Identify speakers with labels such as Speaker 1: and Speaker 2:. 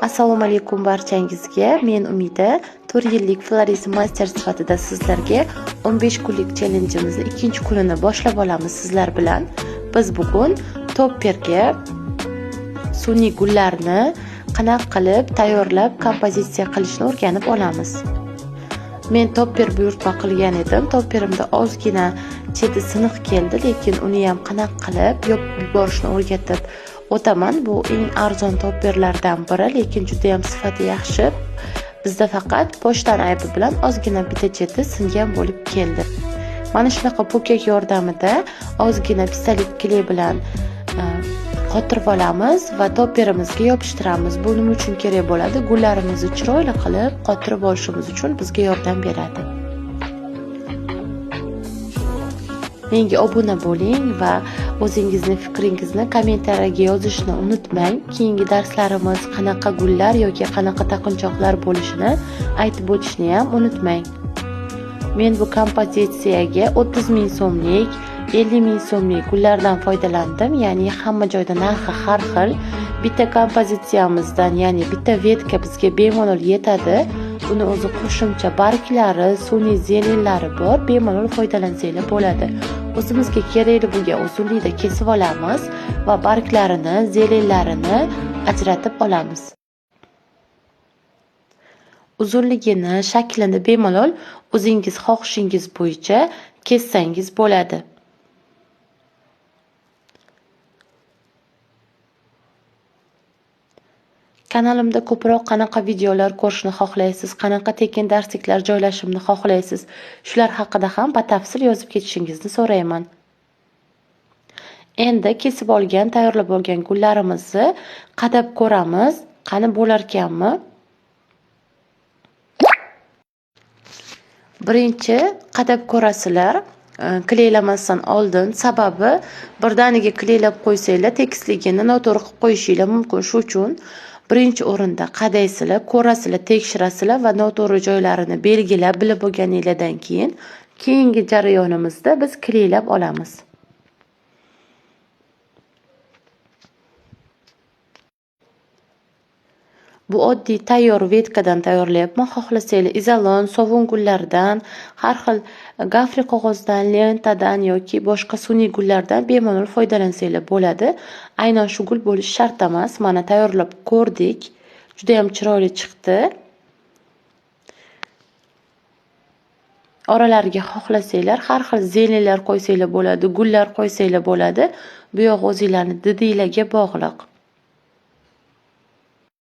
Speaker 1: Assalomu alaykum barchangizga. Men Umida 4 yillik florist master sifatida sizlarga 15 kunlik challenge'imizni 2-kunini boshlab olamiz sizlar bilan. Biz bugun topperga sun'iy gullarni qanaqa qilib tayyorlab kompozitsiya qilishni o'rganib olamiz. Men topper buyurtma qilgan edim. Topperimda ozgina cheti siniq keldi, lekin uni ham qanaqa qilib yopib yuborishni o'rgatib o'taman. Bu eng arzon topperlardan biri, lekin juda ham sifati yaxshi. Bizda faqat pochtan aybi bilan ozgina bitta cheti singan bo'lib keldi. Mana shunaqa po'kak yordamida ozgina pistolet kley bilan qotirib olamiz va topperimizga yopishtiramiz. Bu nima uchun kerak bo'ladi? Gullarimizni chiroyli qilib qotirib olishimiz uchun bizga yordam beradi. Menga obuna bo'ling va o'zingizning fikringizni kommentariyaga yozishni unutmang. Keyingi darslarimiz qanaqa gullar yoki qanaqa taqinchoqlar bo'lishini aytib o'tishni ham unutmang. Men bu kompozitsiyaga 30 ming so'mlik, 50 ming so'mlik gullardan foydalandim. Ya'ni hamma joyda narxi har xil. Bitta kompozitsiyamizdan, ya'ni bitta vetka bizga bemalol yetadi. Buni o'zi qo'shimcha barglari, sun'iy zelenlari bor. Bemalol foydalansanglar bo'ladi. O'zimizga kerakli bo'lgan uzunlikda kesib olamiz va barglarini, zelenlarini ajratib olamiz. Uzunligini, shaklini bemalol o'zingiz xohishingiz bo'yicha kessangiz bo'ladi. Kanalimda ko'proq qanaqa videolar ko'rishni xohlaysiz, qanaqa tekin darsliklar joylashimni xohlaysiz, shular haqida ham batafsil yozib ketishingizni so'rayman. Endi kesib olgan, tayyorlab olgan gullarimizni qadab ko'ramiz, qani bo'larkanmi? Birinchi qadab ko'rasizlar, kleylamasdan oldin, sababi birdaniga kleylab qo'ysanglar tekisligini noto'g'ri qilib qo'yishinglar mumkin. Shu uchun birinchi o'rinda qadaysizlar, ko'rasizlar, tekshirasizlar va noto'g'ri joylarini belgilab bilib bo'lganinglardan keyin keyingi jarayonimizda biz kleylab olamiz. Bu oddiy tayyor vetkadan tayyorlayapman. Xohlasanglar izolon, sovun gullardan, har xil gafri qog'ozdan, lentadan yoki boshqa sun'iy gullardan bemalol foydalansanglar bo'ladi. Aynan shu gul bo'lishi shart emas. Mana tayyorlab ko'rdik. Juda ham chiroyli chiqdi. Oralariga xohlasanglar har xil zelenlar qo'ysanglar bo'ladi, gullar qo'ysanglar bo'ladi. Bu yoq o'zingizlarning didinglarga bog'liq.